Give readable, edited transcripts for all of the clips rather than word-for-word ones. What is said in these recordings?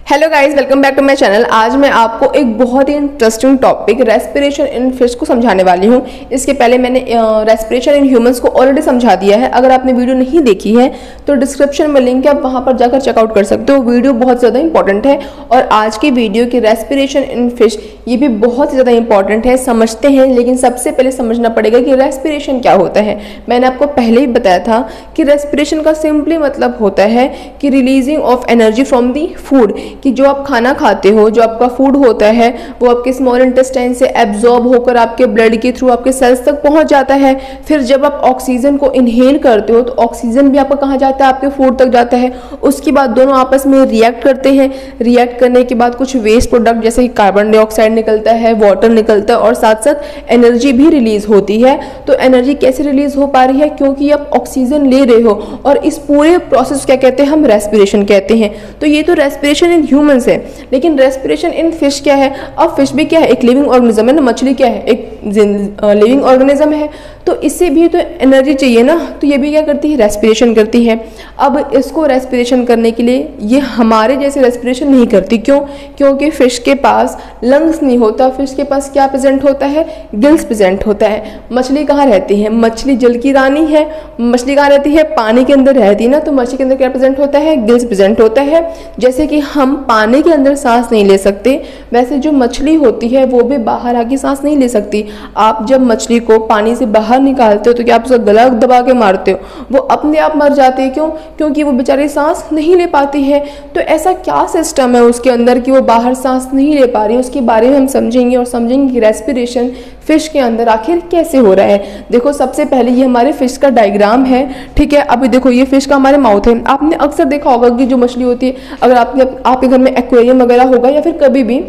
Hello guys, welcome back to my channel. आज मैं आपको एक बहुत ही interesting topic respiration in fish को समझाने वाली हूँ। इसके पहले मैंने रेस्पिरेशन इन ह्यूमंस को ऑलरेडी समझा दिया है। अगर आपने वीडियो नहीं देखी है तो डिस्क्रिप्शन में लिंक है, आप वहाँ पर जाकर चेकआउट कर सकते हो। वीडियो बहुत ज़्यादा इंपॉर्टेंट है और आज की वीडियो की रेस्पिरेशन इन फिश ये भी बहुत ज़्यादा इंपॉर्टेंट है। समझते हैं, लेकिन सबसे पहले समझना पड़ेगा कि रेस्पिरेशन क्या होता है। मैंने आपको पहले ही बताया था कि रेस्पिरेशन का सिंपली मतलब होता है कि releasing of energy from the food, कि जो आप खाना खाते हो, जो आपका फूड होता है वो आपके स्मॉल इंटेस्टाइन से एब्जॉर्ब होकर आपके ब्लड के थ्रू आपके सेल्स तक पहुंच जाता है। फिर जब आप ऑक्सीजन को इनहेल करते हो तो ऑक्सीजन भी आपका कहाँ जाता है, आपके फूड तक जाता है। उसके बाद दोनों आपस में रिएक्ट करते हैं। रिएक्ट करने के बाद कुछ वेस्ट प्रोडक्ट जैसे कि कार्बन डाइऑक्साइड निकलता है, वाटर निकलता है और साथ साथ एनर्जी भी रिलीज होती है। तो एनर्जी कैसे रिलीज हो पा रही है? क्योंकि आप ऑक्सीजन ले रहे हो और इस पूरे प्रोसेस क्या कहते हैं, हम रेस्पिरेशन कहते हैं। तो ये तो रेस्पिरेशन इन ह्यूमंस है, लेकिन रेस्पिरेशन इन फिश क्या है? अब फिश भी क्या है, एक लिविंग ऑर्गेनिज्म है ना। मछली क्या है, एक लिविंग ऑर्गेनिज्म है, तो इससे भी तो एनर्जी चाहिए ना। तो ये भी क्या करती है, रेस्पिरेशन करती है। अब इसको रेस्पिरेशन करने के लिए ये हमारे जैसे रेस्पिरेशन नहीं करती। क्यों? क्योंकि फिश के पास लंग्स नहीं होता। फिश के पास क्या प्रेजेंट होता है, गिल्स प्रेजेंट होता है। मछली कहाँ रहती है? मछली जल की रानी है। मछली कहाँ रहती है? पानी के अंदर रहती है ना। तो मछली के अंदर क्या प्रेजेंट होता है, गिल्स प्रेजेंट होता है। जैसे कि हम पानी के अंदर सांस नहीं ले सकते, वैसे जो मछली होती है वो भी बाहर आके सांस नहीं ले सकती। आप जब मछली को पानी से बाहर निकालते हो तो क्या आप उसका गला दबा के मारते हो? वो अपने आप मर जाती है। क्यों? क्योंकि वो बेचारी सांस नहीं ले पाती है। तो ऐसा क्या सिस्टम है उसके अंदर कि वो बाहर सांस नहीं ले पा रही है, उसके बारे में हम समझेंगे और समझेंगे कि रेस्पिरेशन फिश के अंदर आखिर कैसे हो रहा है। देखो, सबसे पहले ये हमारे फिश का डायग्राम है, ठीक है। अभी देखो, ये फिश का हमारे माउथ है। आपने अक्सर देखा होगा कि जो मछली होती है, अगर आपके घर में एक्वेरियम वगैरह होगा या फिर कभी भी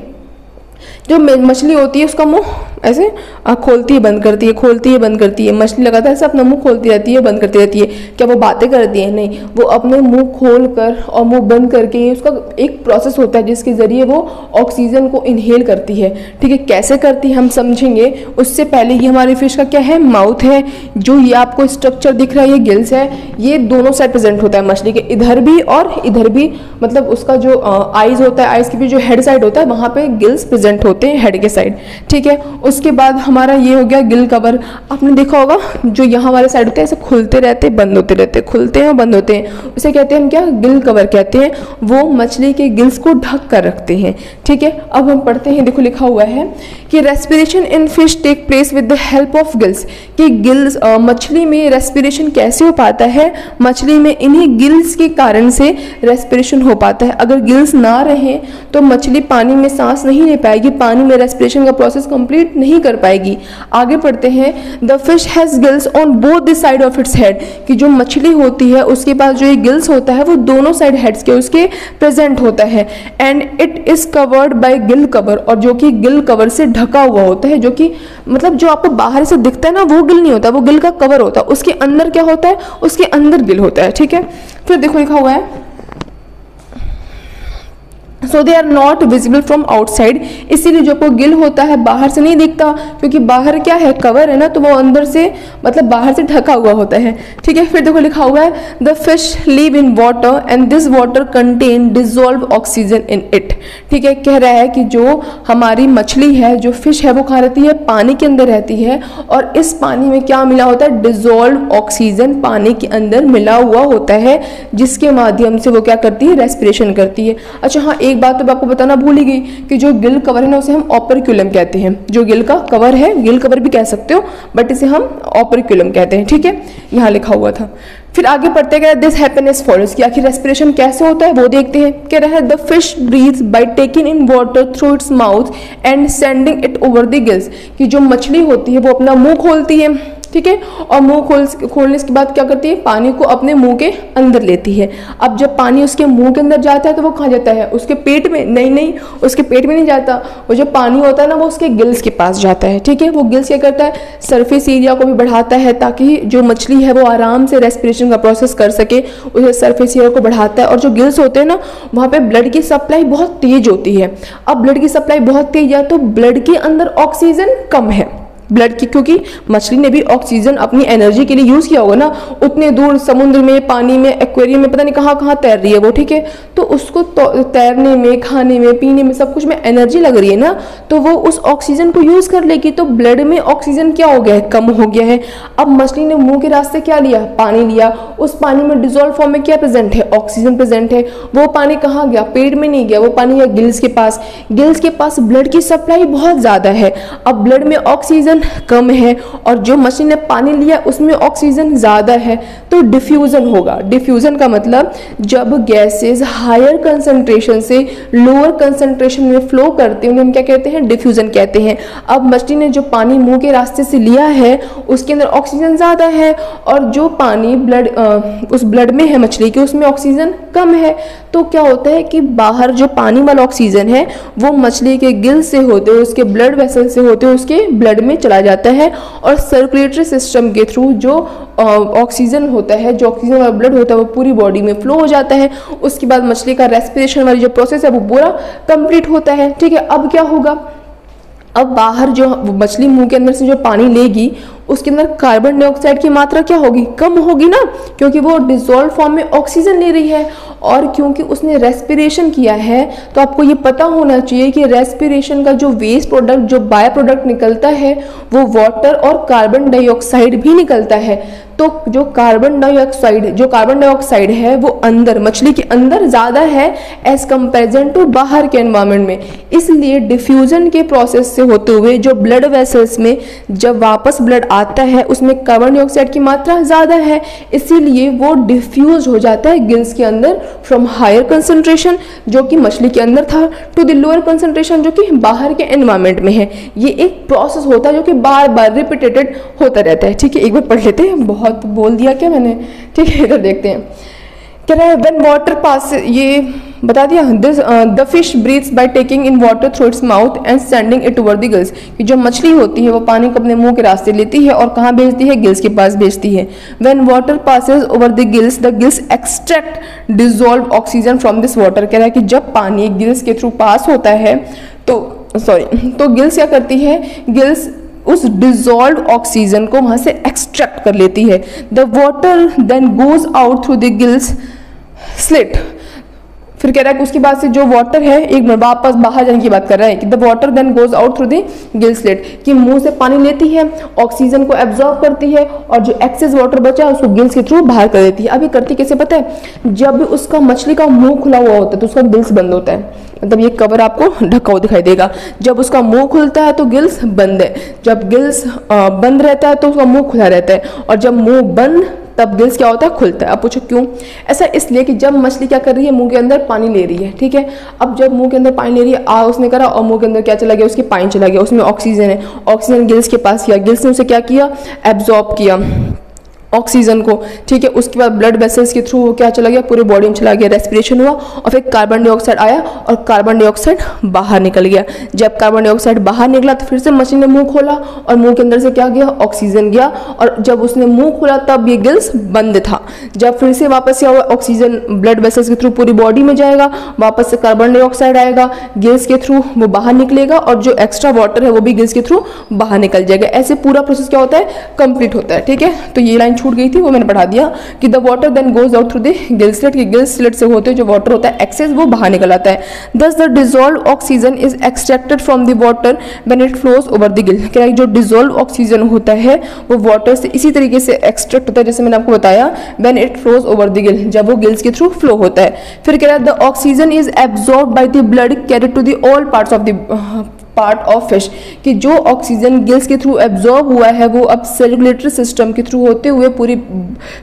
जो मछली होती है उसका मुंह ऐसे खोलती है बंद करती है, खोलती है बंद करती है। मछली लगातार ऐसे अपना मुंह खोलती रहती है, बंद करती रहती है। क्या वो बातें करती है? नहीं, वो अपने मुंह खोल कर और मुंह बंद करके, उसका एक प्रोसेस होता है जिसके जरिए वो ऑक्सीजन को इनहेल करती है, ठीक है। कैसे करती है हम समझेंगे। उससे पहले ये हमारे फिश का क्या है, माउथ है। जो ये आपको स्ट्रक्चर दिख रहा है ये गिल्स है। ये दोनों साइड प्रेजेंट होता है मछली के, इधर भी और इधर भी। मतलब उसका जो आइज होता है, आइज की भी जो हेड साइड होता है वहाँ पे गिल्स प्रेजेंट होते हैं, हेड के साइड, ठीक है। उसके बाद हमारा ये हो गया गिल कवर। आपने देखा होगा जो यहाँ वाले साइड होते हैं ऐसे खुलते रहते, बंद होते रहते, खुलते हैं और बंद होते हैं। उसे कहते हैं हम क्या, गिल कवर कहते हैं। वो मछली के गिल्स को ढक कर रखते हैं, ठीक है। अब हम पढ़ते हैं, देखो लिखा हुआ है कि respiration in fish take place with the help of gills. कि गिल्स, मछली में रेस्पिरेशन कैसे हो पाता है? मछली में इन्हीं गिल्स के कारण से रेस्पिरेशन हो पाता है। अगर गिल्स ना रहे तो मछली पानी में सांस नहीं ले पाएगी, पानी में रेस्पिरेशन का प्रोसेस कंप्लीट नहीं कर पाएगी। आगे पढ़ते हैं, the fish has gills on both the side of its head. कि जो मछली होती है उसके पास जो ये गिल्स होता है वो दोनों साइड हेड्स के उसके प्रेजेंट होता है। And it is covered by gill cover, और जो कि गिल कवर से ढका हुआ होता है। जो कि मतलब जो आपको बाहर से दिखता है ना वो गिल नहीं होता, वो गिल का कवर होता है। उसके अंदर क्या होता है, उसके अंदर गिल होता है, ठीक है। फिर देखो लिखा हुआ है, so they are not visible from outside. इसीलिए जो को गिल होता है बाहर से नहीं दिखता, क्योंकि बाहर क्या है, कवर है ना, तो वो अंदर से मतलब बाहर से ढका हुआ होता है, ठीक है। फिर देखो लिखा हुआ है, the fish live in water and this water contain dissolve oxygen in it. ठीक है, कह रहा है कि जो हमारी मछली है, जो फिश है, वो कहाँ रहती है, पानी के अंदर रहती है। और इस पानी में क्या मिला होता है, डिजोल्व ऑक्सीजन पानी के अंदर मिला हुआ होता है, जिसके माध्यम से वो क्या करती है, रेस्पिरेशन करती है। अच्छा हाँ, एक बात तो मैं आपको बताना भूल ही गई कि जो गिल कवर है ना उसे हम ऑपरक्यूलम कहते हैं। जो गिल का कवर है, गिल कवर भी कह सकते हो, बट इसे हम ऑपरक्यूलम कहते हैं, ठीक है। यहाँ लिखा हुआ था। फिर आगे पढ़ते गए, दिस हैप्पीनेस फॉलोज, कि आखिर रेस्पिरेशन कैसे होता है वो देखते हैं। कह रहा है, the fish breathes by taking in water through its mouth and sending it over the gills. कि जो मछली होती है वो अपना मुंह खोलती है, ठीक है, और मुंह खोलने के बाद क्या करती है, पानी को अपने मुंह के अंदर लेती है। अब जब पानी उसके मुंह के अंदर जाता है तो वो कहाँ जाता है, उसके पेट में? नहीं, उसके पेट में नहीं जाता। वो जो पानी होता है ना वो उसके गिल्स के पास जाता है, ठीक है। वो गिल्स क्या करता है, सरफेस एरिया को भी बढ़ाता है ताकि जो मछली है वो आराम से रेस्पिरेशन का प्रोसेस कर सके, उसे सरफेस एरिया को बढ़ाता है। और जो गिल्स होते हैं ना वहाँ पे ब्लड की सप्लाई बहुत तेज होती है। अब ब्लड की सप्लाई बहुत तेज है तो ब्लड के अंदर ऑक्सीजन कम है, ब्लड की, क्योंकि मछली ने भी ऑक्सीजन अपनी एनर्जी के लिए यूज़ किया होगा ना, उतने दूर समुद्र में, पानी में, एक्वेरियम में, पता नहीं कहाँ कहाँ तैर रही है वो, ठीक है। तो उसको तैरने में, खाने में, पीने में, सब कुछ में एनर्जी लग रही है ना, तो वो उस ऑक्सीजन को यूज़ कर लेगी। तो ब्लड में ऑक्सीजन क्या हो गया है, कम हो गया है। अब मछली ने मुंह के रास्ते क्या लिया, पानी लिया। उस पानी में डिजोल्व फॉर्म में क्या प्रेजेंट है, ऑक्सीजन प्रेजेंट है। वो पानी कहाँ गया, पेट में नहीं गया, वो पानी गया गिल्स के पास। गिल्स के पास ब्लड की सप्लाई बहुत ज़्यादा है। अब ब्लड में ऑक्सीजन कम है और जो मछली ने पानी लिया उसमें ऑक्सीजन ज़्यादा है, तो डिफ्यूज़न होगा। डिफ्यूज़न का मतलब जब गैसेस हायर कंसंट्रेशन से लोअर कंसंट्रेशन में फ्लो करते हैं उन्हें हम क्या कहते हैं, डिफ्यूज़न कहते हैं। अब मछली ने जो पानी मुंह के रास्ते से लिया है उसके अंदर ऑक्सीजन ज़्यादा है और जो पानी उस ब्लड में है मछली के, उसमें ऑक्सीजन कम है। तो क्या होता है कि बाहर जो पानी वाला ऑक्सीजन है वो मछली के गिल से होते हुए, उसके ब्लड वेसल से होते हुए उसके ब्लड में चला जाता है और सर्कुलेटरी सिस्टम के थ्रू जो ऑक्सीजन होता है, जो ऑक्सीजन वाला ब्लड होता है वो पूरी बॉडी में फ्लो हो जाता है। उसके बाद मछली का रेस्पिरेशन वाली जो प्रोसेस है वो पूरा कंप्लीट होता है, ठीक है। अब क्या होगा, अब बाहर जो मछली मुंह के अंदर से जो पानी लेगी उसके अंदर कार्बन डाइऑक्साइड की मात्रा क्या होगी, कम होगी ना, क्योंकि वो डिसॉल्व फॉर्म में ऑक्सीजन ले रही है। और क्योंकि उसने रेस्पिरेशन किया है तो आपको ये पता होना चाहिए कि रेस्पिरेशन का जो वेस्ट प्रोडक्ट, जो बाय प्रोडक्ट निकलता है वो वाटर और कार्बन डाइऑक्साइड भी निकलता है। तो जो कार्बन डाइऑक्साइड है वो अंदर मछली के अंदर ज़्यादा है एज कंपेरिजन टू बाहर के एनवायरनमेंट में। इसलिए डिफ्यूजन के प्रोसेस से होते हुए जो ब्लड वेसल्स में जब वापस ब्लड आता है उसमें कार्बन डाइऑक्साइड की मात्रा ज़्यादा है, इसीलिए वो डिफ्यूज हो जाता है गिल्स के अंदर फ्रॉम हायर कंसंट्रेशन जो कि मछली के अंदर था टू द लोअर कंसंट्रेशन जो कि बाहर के एनवायरनमेंट में है। ये एक प्रोसेस होता है जो कि बार बार रिपीटेड होता रहता है, ठीक है। एक बार पढ़ लेते हैं, बहुत बोल दिया क्या मैंने, ठीक है। इधर देखते हैं कह रहा है व्हेन वाटर पास, ये बता दिया, this the fish breathes by taking in water through its mouth and sending it toward the gills. कि जो मछली होती है वो पानी को अपने मुंह के रास्ते लेती है और कहाँ भेजती है, गिल्स के पास भेजती है। When water passes over the gills extract dissolve oxygen from this water. कह रहा है कि जब पानी गिल्स के थ्रू पास होता है तो गिल्स क्या करती है, गिल्स उस डिसॉल्व ऑक्सीजन को वहां से एक्सट्रैक्ट कर लेती है। The water then goes out through the gills slit. फिर कह रहा है कि उसके बाद से जो वाटर है, एक वापस बाहर जाने की बात कर रहा है कि the water then goes out through the gill slit, कि मुंह से पानी लेती है, ऑक्सीजन को एब्जॉर्ब करती है और जो एक्सेस वाटर बचा है उसको गिल्स के थ्रू बाहर कर देती है। अभी करती कैसे पता है, जब उसका मछली का मुंह खुला हुआ होता है तो उसका गिल्स बंद होता है, मतलब ये कवर आपको ढका हुआ दिखाई देगा। जब उसका मुंह खुलता है तो गिल्स बंद है, जब गिल्स बंद रहता है तो उसका मुंह खुला रहता है, और जब मुंह बंद तब गिल्स क्या होता है, खुलता है। अब पूछो क्यों ऐसा, इसलिए कि जब मछली क्या कर रही है, मुंह के अंदर पानी ले रही है, ठीक है। अब जब मुंह के अंदर पानी ले रही है, उसने करा और मुंह के अंदर क्या चला गया, उसके पानी चला गया, उसमें ऑक्सीजन है, ऑक्सीजन गिल्स के पास किया, गिल्स ने उसे क्या किया, एब्जॉर्ब किया ऑक्सीजन को, ठीक है। उसके बाद ब्लड वेसल्स के थ्रू वो क्या चला गया, पूरे बॉडी में चला गया, रेस्पिरेशन हुआ और फिर कार्बन डाइऑक्साइड आया और कार्बन डाइऑक्साइड बाहर निकल गया। जब कार्बन डाइऑक्साइड बाहर निकला तो फिर से मछली ने मुंह खोला और मुंह के अंदर से क्या गया, ऑक्सीजन गया, और जब उसने मुंह खोला तब ये गिल्स बंद था। जब फिर से वापस क्या हुआ, ऑक्सीजन ब्लड वेसल्स के थ्रू पूरी बॉडी में जाएगा, वापस से कार्बन डाइऑक्साइड आएगा, गिल्स के थ्रू वो बाहर निकलेगा और जो एक्स्ट्रा वाटर है वो भी गिल्स के थ्रू बाहर निकल जाएगा। ऐसे पूरा प्रोसेस क्या होता है, कंप्लीट होता है, ठीक है। तो ये लाइन छूट गई थी, वो मैंने पढ़ा दिया कि the water then goes out through the gill slit, कि गिल स्लिट से होते जो वाटर होता है एक्सेस वो बाहर निकल आता है। दस the dissolve oxygen is extracted from the water when it flows over the Gill. क्या जो डिसॉल्व ऑक्सीजन होता है वो वाटर से इसी तरीके से एक्सट्रैक्ट होता है जैसे मैंने आपको बताया, when it flows over the Gill, जब वो गिल्स के थ्रू फ्लो होता है। फिर कह रहा है the oxygen is absorb by the blood carried to the all parts of the part of fish, कि जो ऑक्सीजन गिल्स के थ्रू एब्जॉर्ब हुआ है वो अब सर्कुलेटरी सिस्टम के थ्रू होते हुए पूरी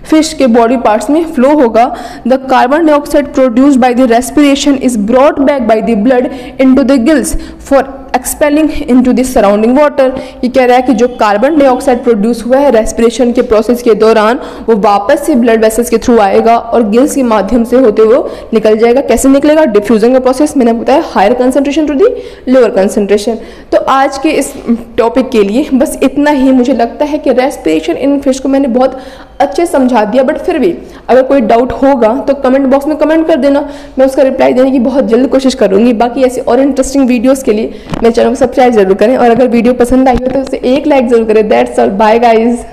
फिश के बॉडी पार्ट्स में फ्लो होगा। The carbon dioxide produced by the respiration is brought back by the blood into the gills for expelling into the surrounding water. ये कह रहा है कि जो कार्बन डाइऑक्साइड प्रोड्यूस हुआ है रेस्पिरेशन के प्रोसेस के दौरान वो वापस से ब्लड वेसल्स के थ्रू आएगा और गिल्स के माध्यम से होते हुए निकल जाएगा। कैसे निकलेगा, डिफ्यूजन का प्रोसेस, मैंने बताया higher concentration to the lower concentration. तो आज के इस टॉपिक के लिए बस इतना ही। मुझे लगता है कि रेस्पिरेशन इन फिश को मैंने बहुत अच्छे समझा दिया, बट फिर भी अगर कोई डाउट होगा तो कमेंट बॉक्स में कमेंट कर देना, मैं उसका रिप्लाई देने की बहुत जल्द कोशिश करूंगी। बाकी ऐसे और इंटरेस्टिंग वीडियोस के लिए मेरे चैनल को सब्सक्राइब जरूर करें और अगर वीडियो पसंद आई हो तो उसे एक लाइक जरूर करें। That's all, bye guys.